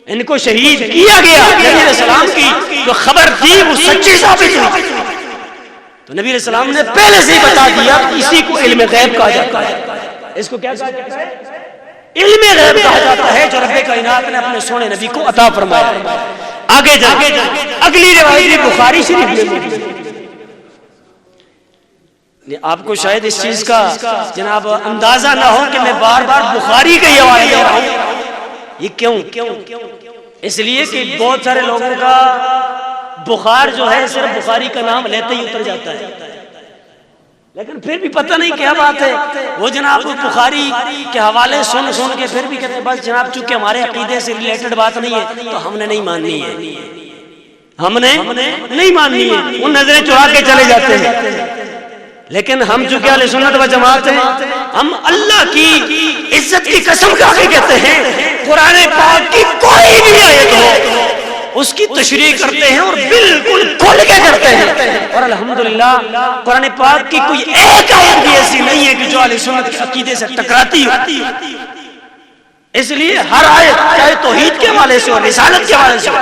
ان کو شہید کیا گیا۔ نبی علیہ السلام کی جو خبر تھی وہ سچی ثابت ہوئی، تو نبی علیہ السلام نے پہلے سے ہی بتا دیا کہ اسی کو علم غیب کہا جاتا ہے۔ اس کو کیا کہا جاتا ہے؟ علم غیب کہا جاتا ہے جو رب کائنات نے اپنے سونے نبی کو عطا فرمایا۔ آگے جا اگلی روایت بخاری شریف میں۔ آپ کو شاید اس چیز کا جناب اندازہ نہ ہو کہ میں بار بار بخاری کا یہ حوالہ دے رہا ہوں۔ یہ کیوں؟ اس لیے کہ بہت سارے لوگوں کا بخار جو ہے صرف بخاری کا نام لیتے ہی اتر جاتا ہے، لیکن پھر بھی پتہ نہیں کیا بات ہے، وہ جناب بخاری کے حوالے سن کے پھر بھی کہتے ہیں بس جناب چونکہ ہمارے عقیدے سے ریلیٹڈ بات نہیں ہے تو ہم نے نہیں ماننی ہے، ہم نے نہیں ماننی ہے، وہ نظریں چڑھا کے چلے جاتے ہیں۔ لیکن ہم چونکہ اہل سنت و جماعت ہیں، ہم اللہ کی عزت کی قسم کھا کے کہتے ہیں قرآن پاک کی کوئی بھی آیت ہو، اس کی تشریح کرتے ہیں اور بالکل کھل کے کرتے ہیں. اور الحمدللہ قرآن پاک کی کوئی ایک آیت بھی ایسی نہیں ہے کہ جو اہل سنت کے عقیدے سے ٹکراتی ہو. اس لیے ہر آیت چاہے توحید کے حوالے سے ہو، رسالت کے حوالے سے ہو،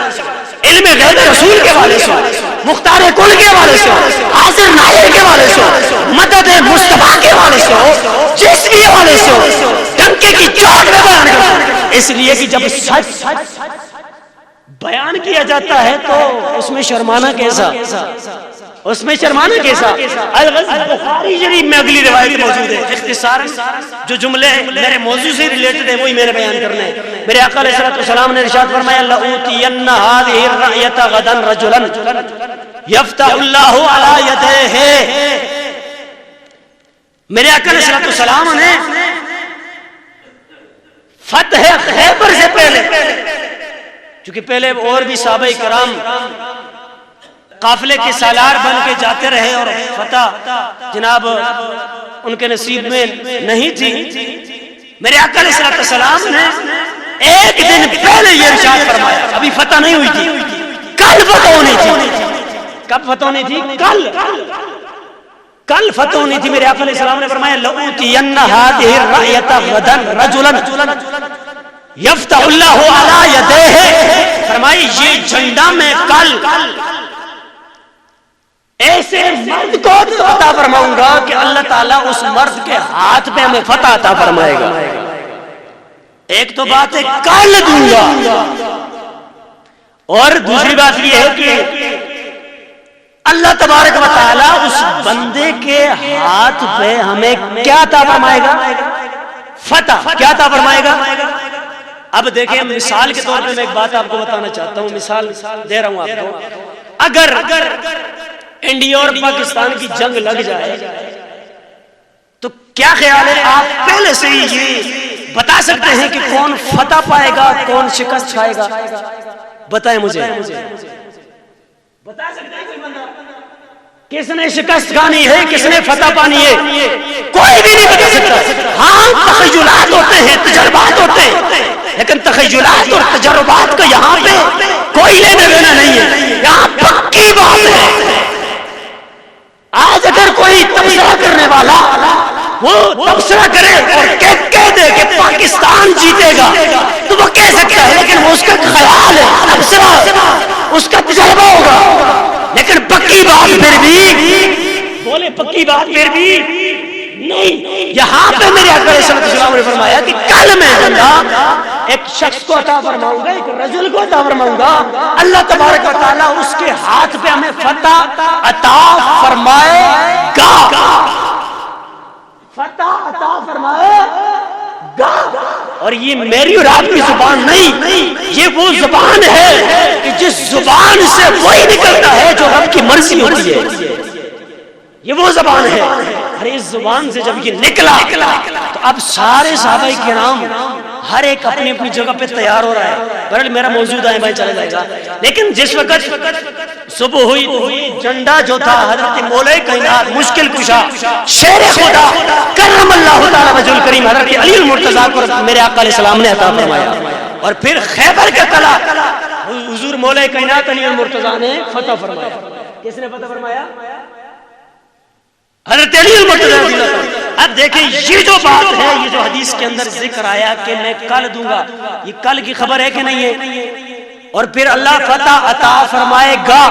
علم غیب رسول کے حوالے سے ہو، مختار کل کے حوالے سے ہو، حاضر ناظر کے حوالے سے ہو، مدد مصطفیٰ کے حوالے سے ہو، جس بھی حوالے سے ہو، ڈنکے کی چوٹ میں بیان کرتا ہے. اس لیے کہ جب سچ بیان کیا جاتا ہے تو اس میں شرمانا کیسا، اس میں شرمانا کیسا. بخاری شریف میں اگلی روایت موجود ہے. اختصار جو جملے میرے موضوع سے ریلیٹڈ ہیں وہی میرے بیان کرنے ہیں. میرے آقا علیہ الصلوۃ والسلام نے ارشاد فرمایا لَأُوتِيَنَّ هَذِهِ الرَّأْيَةَ غَدًا رَجُلًا يَفْتَحُ اللَّهُ عَلَى يَدَيْهِ. میرے آقا علیہ الصلوۃ والسلام نے فتح خیبر سے پہلے، چونکہ پہلے اور بھی صحابہ کرام قافلے کے سالار بن کے جاتے رہے اور فتح جناب ان کے نصیب میں نہیں تھی. میرے آقا علیہ الصلوۃ والسلام نے ایک دن پہلے یہ ارشاد فرمایا، ابھی فتح نہیں ہوئی تھی، کل فتح ہونی تھی. کب فتح ہونی تھی؟ کل فتح ہونی تھی. میرے آقا علیہ السلام نے فرمایا لَأُوتِيَنَّ هَذِهِ الرَّأْيَةَ غَدًا رَجُلًا يَفْتَحُ اللَّهُ عَلَى يَدَيْهِ. فرمائی یہ جھنڈا میں کل ایسے مرد کو عطا فرماؤں گا کہ اللہ تعالیٰ اس مرد کے ہاتھ پہ ہمیں فتح عطا فرمائے گا. ایک تو بات ہے کل دوں گا، اور دوسری بات یہ ہے کہ اللہ تبارک و تعالیٰ اس بندے کے ہاتھ پہ ہمیں کیا عطا فرمائے گا؟ فتح. کیا عطا فرمائے گا؟ اب دیکھیں مثال کے طور پہ میں ایک بات آپ کو بتانا چاہتا ہوں، مثال دے رہا ہوں آپ کو. اگر انڈیا اور پاکستان کی جنگ لگ جائے تو کیا خیال ہے، آپ پہلے سے ہی یہ بتا سکتے ہیں کہ کون فتح پائے گا، کون شکست کھائے گا؟ بتائیں مجھے، بتا سکتے ہیں کوئی بندہ کس نے شکست کھانی ہے، کس نے فتح پانی ہے؟ کوئی بھی نہیں بتا سکتا. ہاں تخیلات ہوتے ہیں، تجربات ہوتے ہیں، لیکن تخیلات اور تجربات کو یہاں پہ کوئی لینا دینا نہیں ہے. یہاں پکی بات ہے. آج اگر کوئی تبصرہ کرنے والا وہ تبصرہ کرے اور کہہ دے کہ پاکستان جیتے گا تو وہ کہہ سکتا ہے، لیکن وہ اس کا خیال ہے، تبصرہ اس کا تجربہ ہوگا. لیکن پکی بات پھر بھی بولے، پکی بات پھر بھی نہیں. یہاں پہ میرے آقا علیہ السلام نے فرمایا کہ کل میں ایک شخص کو عطا فرماؤں گا، ایک رجل کو عطا فرماؤں گا. اللہ تبارک و تعالیٰ اس کے ہاتھ پہ ہمیں فتح عطا فرمائے گا. فتح عطا فرمائے گا. اور یہ میری اور آپ کی زبان نہیں، یہ وہ زبان ہے کہ جس زبان سے وہی نکلتا ہے جو رب کی مرضی ہوتی ہے. یہ وہ زبان ہے. ارے اس زبان سے جب یہ نکلا تو اب سارے صحابہ کرام ہر ایک اپنی اپنی جگہ پہ تیار ہو رہا ہے. بہرحال میرا موضوع دائیں بائیں چلا جائے گا. لیکن جس وقت صبح ہوئی جھنڈا جو تھا حضرت مولا کائنات مشکل کشا شیر خدا کرم اللہ تعالی وجہ الکریم حضرت علی المرتضیٰ کو میرے آقا علیہ السلام نے عطا فرمایا. اور پھر خیبر کا قلعہ حضور مولا کائنات علی المرتضیٰ نے فتح فرمایا. کس نے فتح فرمایا؟ حضرت علی المرتضیٰ. اب دیکھیں یہ جو بات ہے، یہ جو حدیث کے اندر ذکر آیا کہ میں کل دوں گا، یہ کل کی خبر ہے کہ نہیں ہے؟ اور پھر اللہ فتح عطا فرمائے گا،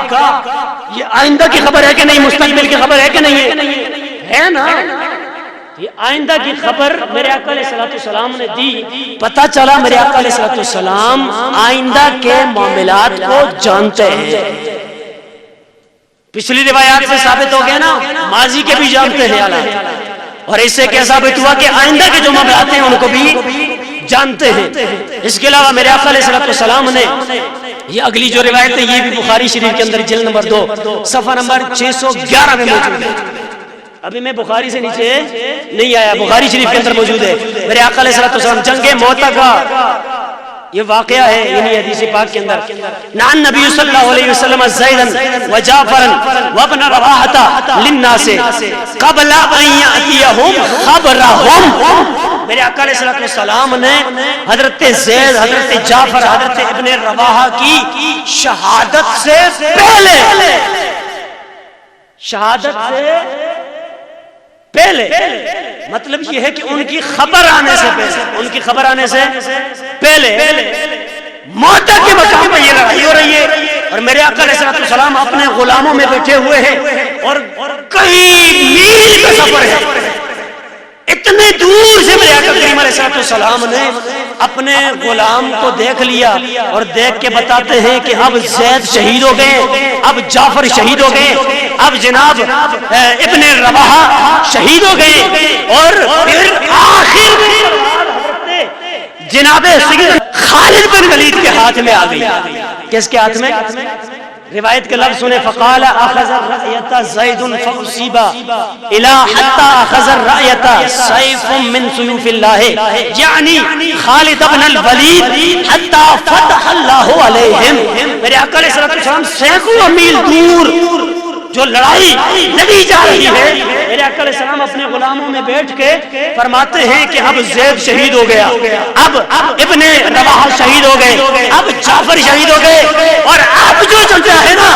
یہ آئندہ کی خبر ہے کہ نہیں؟ مستقبل کی خبر ہے کہ نہیں ہے نا؟ یہ آئندہ کی خبر میرے آقا علیہ الصلوۃ والسلام نے دی. پتہ چلا میرے آقا علیہ الصلوۃ والسلام آئندہ کے معاملات کو جانتے ہیں. پچھلی روایات سے ثابت ہو گیا نا، ماضی کے بھی جانتے ہیں حالات. اور اس سے کیا ثابت ہوا کہ آئندہ کے جو معاملات ہیں ان کو بھی جانتے ہیں. اس کے علاوہ میرے آقا علیہ الصلوۃ والسلام نے یہ اگلی جو روایت ہے یہ بھی بخاری شریف کے اندر جلد نمبر 2 صفحہ نمبر 611 میں موجود ہے. ابھی میں بخاری سے نیچے نہیں آیا، بخاری شریف کے اندر موجود ہے. میرے آقا علیہ الصلوۃ والسلام جنگ موتا کا یہ واقعہ ہے یعنی حدیث پاک کے اندر. نان نبی صلی اللہ علیہ وسلم زیدن و جعفرا وابن رواحہ للناس قبل ان یاتیہم خبرہم. میرے آقا علیہ السلام نے حضرت زید، حضرت جعفر، حضرت ابن رواحہ کی شہادت سے پہلے، شہادت سے پہلے، مطلب یہ ہے کہ ان کی خبر آنے سے پہلے، ان کی خبر آنے سے پہلے موت کے مقام پہ یہ لڑائی ہو رہی ہے، اور میرے آقا علیہ السلام اپنے غلاموں میں بیٹھے ہوئے ہیں، اور کئی میل کا سفر ہے، اتنے دور سے میرے آقا کریم علیہ السلام نے اپنے غلام کو دیکھ لیا، اور دیکھ کے بتاتے ہیں کہ اب زید شہید ہو گئے، اب جعفر شہید ہو گئے، اب جناب ابن رواحہ شہید ہو گئے، اور پھر آخر جناب خالد بن ولید کے ہاتھ میں آ گئی۔ کس کے ہاتھ میں؟ روایت کے لفظ سنے، فقال اخذ الرأیت زید فاصیب الى حتى اخذ الرأیت سیف من سیوف اللہ، یعنی خالد بن الولید حتى فتح اللہ علیہم۔ میرے آقا علیہ السلام سینکڑوں میل دور جو لڑائی لڑی جا رہی ہے، میرے آقا علیہ السلام اپنے غلاموں میں بیٹھ کے فرماتے ہیں کہ اب زید شہید ہو گیا، اب ابن رواحہ شہید ہو گئے، اب جعفر شہید ہو گئے، اور اب جو جھنڈا ہے نا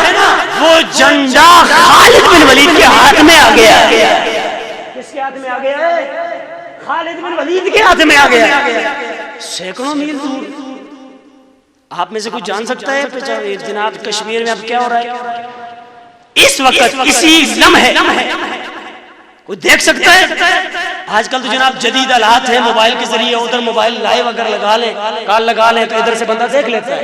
وہ جھنڈا خالد بن ولید کے ہاتھ میں آ گیا۔ کس کے ہاتھ میں آ گیا ہے؟ خالد بن ولید کے ہاتھ میں آ گیا، سینکڑوں میل دور۔ آپ میں سے کچھ جان سکتا ہے جناب کشمیر میں اب کیا ہو رہا ہے اس وقت، اسی لمحے؟ کوئی دیکھ سکتا ہے؟ آج کل تو جناب جدید آلات ہیں، موبائل کے ذریعے ادھر موبائل لائیو اگر لگا لیں، کال لگا لیں تو ادھر سے بندہ دیکھ لیتا ہے،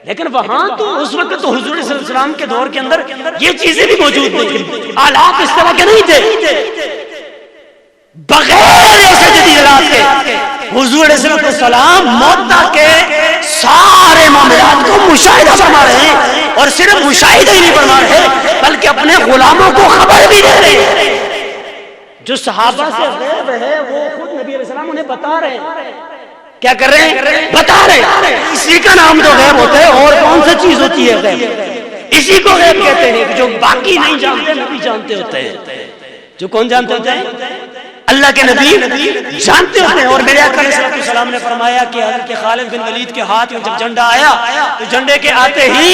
لیکن وہاں تو اس وقت تو حضور صلی اللہ علیہ وسلم کے دور کے اندر یہ چیزیں بھی موجود نہیں تھیں، آلات اس طرح کے نہیں تھے، بغیر ایسے جدید آلات کے حضور علیہ السلام موتا کے سارے معاملات کو مشاہدہ فرما رہے ہیں، اور صرف مشاہدہ ہی نہیں فرما رہے بلکہ اپنے غلاموں کو خبر بھی دے رہے ہیں۔ جو صحابہ سے غیب ہے وہ خود نبی علیہ السلام انہیں بتا رہے ہیں، کیا کر رہے ہیں؟ بتا رہے ہیں۔ اسی کا نام تو غیب ہوتا ہے، اور کون سی چیز ہوتی ہے غیب؟ اسی کو غیب کہتے ہیں، جو باقی نہیں جانتے نبی جانتے ہوتے ہیں۔ جو کون جانتے ہوتے ہیں؟ اللہ کے نبی جانتے ہوتے ہیں۔ اور میرے آقا علیہ السلام نے فرمایا کہ حضرت خالد بن ولید کے ہاتھ میں جب جھنڈا آیا تو جھنڈے کے آتے ہی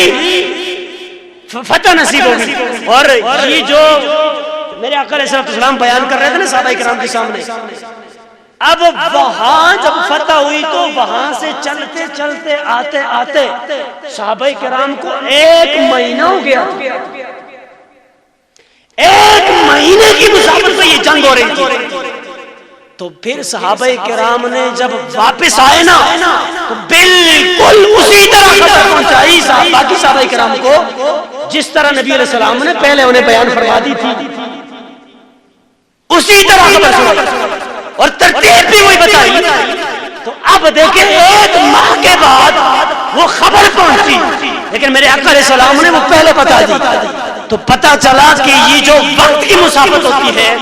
فتح نصیب ہوگی۔ اور یہ جو میرے آقا علیہ السلام بیان کر رہے تھے نا صحابہ کرام کے سامنے، اب وہاں جب فتح ہوئی تو وہاں سے چلتے چلتے آتے آتے صحابہ کرام کو 1 مہینہ ہو گیا، 1 مہینے کی مسافت پہ یہ جنگ ہو رہی تھی۔ تو پھر صحابہ کرام نے جب واپس آئے نا تو بالکل اسی طرح خبر پہنچائی باقی صحابہ کرام کو جس طرح نبی علیہ السلام نے پہلے انہیں بیان فرما دی تھی، اسی طرح خبر سنائی اور ترتیب بھی وہی بتائی۔ تو اب دیکھیں 1 ماہ کے بعد وہ خبر پہنچی، لیکن میرے آقا علیہ السلام نے وہ پہلے بتا دی، تو پتہ چلا کہ یہ جو وقت کی مسافت ہوتی ہے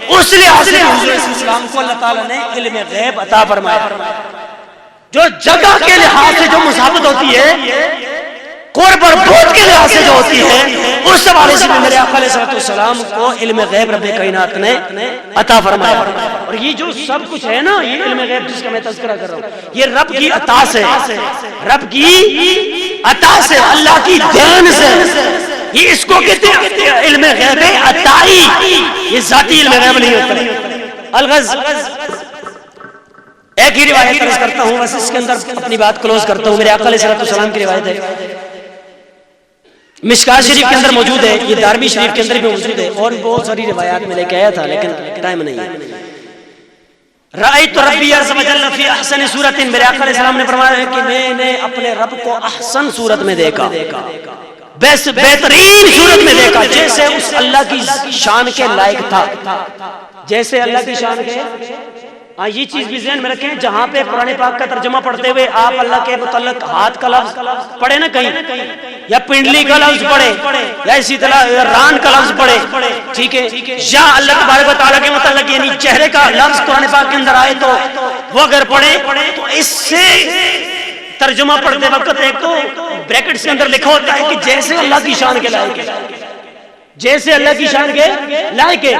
اس لحاظ سے حضور صلی اللہ علیہ وسلم کو اللہ تعالیٰ نے علم غیب عطا فرمایا۔ جو جگہ کے لحاظ سے جو مسافت ہوتی ہے، قرب اور بعد کے لحاظ سے جو ہوتی ہے، اس حوالے سے میرے آقا علیہ السلام کو علم غیب رب کائنات نے عطا فرمایا۔ اور یہ جو سب کچھ ہے نا، یہ علم غیب جس کا میں تذکرہ کر رہا ہوں، یہ رب کی عطا سے، رب کی عطا سے، اللہ کی دین سے، یہ اس کو کہتے ہیں علم غیب عطائی، یہ ذاتی علم غیب نہیں ہوتا۔ الغز ایک ہی روایت عرض کرتا ہوں، بس اس کے اندر اپنی بات کلوز کرتا ہوں۔ میرے آقا علیہ السلام کی روایت ہے، مشکات شریف کے اندر موجود ہے، یہ دارمی شریف کے اندر بھی موجود ہے، اور بہت ساری روایات میں لے کے آیا تھا لیکن ٹائم نہیں ہے۔ رأیت ربی عز و جل فی احسن صورت، میرے آقا علیہ السلام نے فرمایا ہے کہ میں نے اپنے رب کو احسن صورت میں دیکھا، بہترین صورت میں دیکھا، جیسے اس اللہ کی شان کے لائق تھا، جیسے اللہ کی شان کے۔ یہ چیز بھی ذہن میں رکھیں، جہاں پہ قرآن پاک کا ترجمہ پڑھتے ہوئے آپ اللہ کے متعلق ہاتھ کا لفظ پڑھے نا کہیں، یا پنڈلی کا لفظ پڑھے، یا اسی طرح ران کا لفظ پڑھے، ٹھیک ہے، یا اللہ تبارک و تعالیٰ کے متعلق یعنی چہرے کا لفظ قرآن پاک کے اندر آئے تو وہ اگر پڑھے تو اس سے ترجمہ پڑھتے وقت ایک تو بریکٹس کے اندر لکھا ہوتا ہے کہ جیسے اللہ کی شان کے لائق ہے، جیسے اللہ کی شان کے لائق ہے.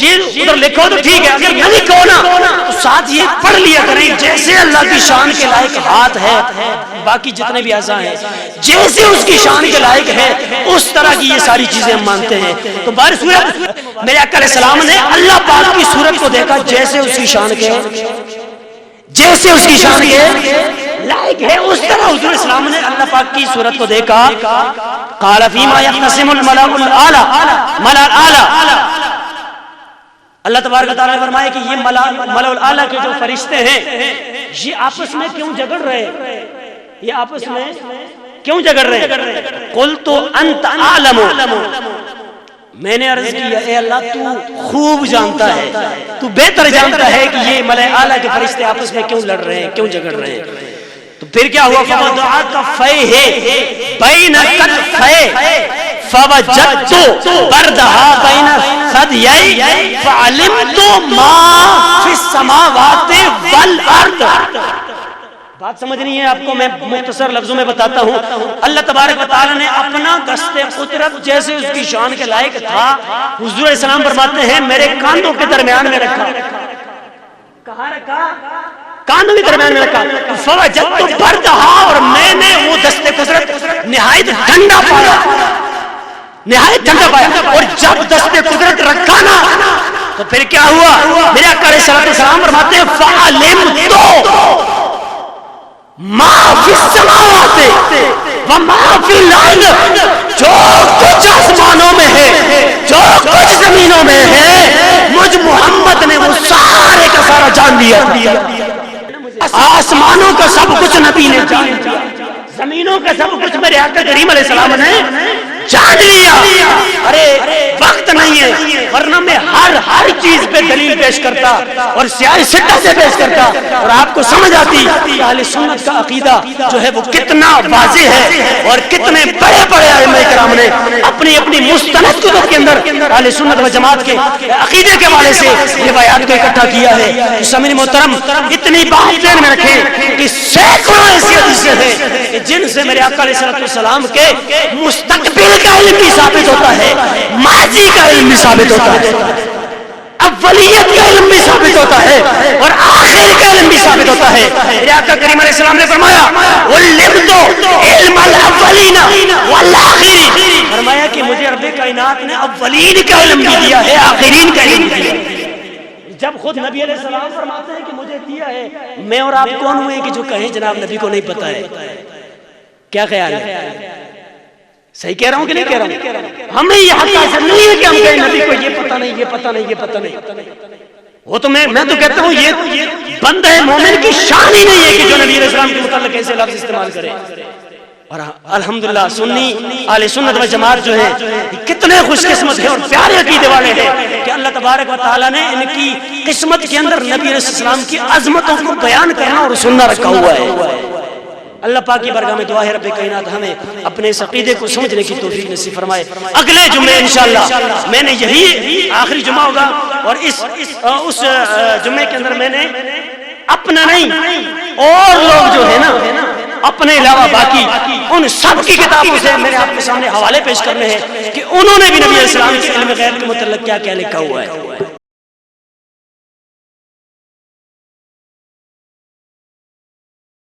یہ ادھر لکھو تو ٹھیک ہے، اگر نہ لکھو نا تو ساتھ یہ پڑھ لیا کریں جیسے اللہ کی شان کے لائق ہاتھ ہے، باقی جتنے بھی اعضاء ہیں جیسے اس کی شان کے لائق ہے اس طرح کی یہ ساری چیزیں ہم مانتے ہیں. تو بار صورت میرے آقا علیہ السلام نے اللہ پاک کی صورت کو دیکھا جیسے اس کی شان کے، جیسے اس کی شان کے لائق ہے اس طرح حضور اسلام نے اللہ پاک کی صورت کو دیکھا. قال فیما یختصم الملأ الاعلی، ملأ الاعلی، اللہ تبارک و تعالیٰ نے فرمایا کہ یہ ملأ الاعلی کے جو فرشتے ہیں یہ آپس میں کیوں جھگڑ رہے، یہ آپس میں کیوں جھگڑ رہے. قلت انت اعلم، میں نے عرض کیا اے اللہ تو خوب جانتا ہے، تو بہتر جانتا ہے کہ یہ ملأ اعلی کے فرشتے آپس میں کیوں لڑ رہے ہیں، کیوں جھگڑ رہے ہیں. تو پھر کیا ہوا؟ فوضع کفیہ بین کتفیہ فوجدت بردها بین ثدیی فعلمت ما فی السماوات والارض. بات سمجھ نہیں ہے آپ کو، میں مختصر لفظوں میں بتاتا ہوں. اللہ تبارک و تعالی نے اپنا دست قدرت جیسے اس کی شان کے لائق تھا حضور علیہ السلام فرماتے ہیں میرے کانوں کے درمیان میں رکھا. کہاں رکھا؟ کانوں کے درمیان میں رکھا. فوجدت بردہا، اور میں نے وہ دست قدرت نہایت ٹھنڈا پایا، نہایت ٹھنڈا پایا. اور جب دست قدرت رکھا نا تو پھر کیا ہوا؟ میرے آقا علیہ السلام فرماتے ہیں فعلمت ما فی السماوات وما فی الارض، جو کچھ آسمانوں میں ہے جو کچھ زمینوں میں ہے مجھ محمد نے وہ سارے کا سارا جان لیا. آسمانوں کا سب کچھ نبی نے جان لیا، زمینوں کا سب کچھ میرے آقا کریم علیہ السلام نے جان لیا. ارے وقت نہیں ہے ورنہ میں ہر چیز پہ دلیل پیش کرتا اور سیاہ سٹہ سے پیش کرتا اور آپ کو سمجھ آتی کہ اہل سنت کا عقیدہ جو ہے وہ کتنا واضح ہے اور کتنے بڑے بڑے ائمہ کرام نے اپنی اپنی مستند کتب کے اندر اہل سنت و جماعت کے عقیدے کے حوالے سے روایات کو اکٹھا کیا ہے. سامعین محترم اتنی بات ذہن میں رکھیں کہ سینکڑوں ایسی حدیثیں ہیں کہ جن سے میرے آقا علیہ السلام کے مستقبل کا علم بھی ثابت ہوتا ہے، ماضی کا علم بھی ثابت ہوتا ہے، اولیت کا علم بھی ثابت ہوتا ہے اور آخر کا علم بھی ثابت ہوتا ہے. میرے آقا کریم علیہ السلام نے فرمایا علمت علم الاولین والآخرین، فرمایا کہ مجھے رب کائنات نے اولین کا علم بھی دیا ہے، آخرین کا علم بھی دیا ہے. جب خود نبی علیہ السلام فرماتے ہیں کہ مجھے دیا ہے، میں اور آپ کون ہوئے کہ جو کہیں جناب نبی کو نہیں پتا ہے؟ کیا خیال ہے؟ صحیح کہہ رہا ہوں کہ نہیں کہہ رہا ہوں؟ ہمیں یہ حق حاصل نہیں ہے کہ ہم کہیں نبی کو یہ پتہ نہیں، یہ پتہ نہیں، یہ پتہ نہیں. وہ تو میں تو کہتا ہوں یہ بندہ مومن کی شان ہی نہیں ہے کہ جو نبی علیہ السلام کے متعلق ایسے لفظ استعمال کرے. اور الحمدللہ سنی اہل سنت و جماعت جو ہے کتنے خوش قسمت ہیں اور پیارے عقیدے والے ہیں کہ اللہ تبارک و تعالیٰ نے ان کی قسمت کے اندر نبی علیہ السلام کی عظمتوں کو بیان کرنا اور سننا رکھا ہوا ہے. اللہ پاک کی بارگاہ میں دعا ہے رب کائنات ہمیں اپنے اس عقیدے کو سمجھنے کی توفیق نصیب فرمائے. اگلے جمعے انشاءاللہ میں نے یہی آخری جمعہ ہوگا اور اس جمعے کے اندر میں نے اپنا نہیں اور لوگ جو ہے نا اپنے علاوہ باقی ان سب کی کتابوں سے میں نے آپ کے سامنے حوالے پیش کرنے ہیں کہ انہوں نے بھی نبی علیہ السلام کے علم غیب کے متعلق کیا کیا لکھا ہوا ہے.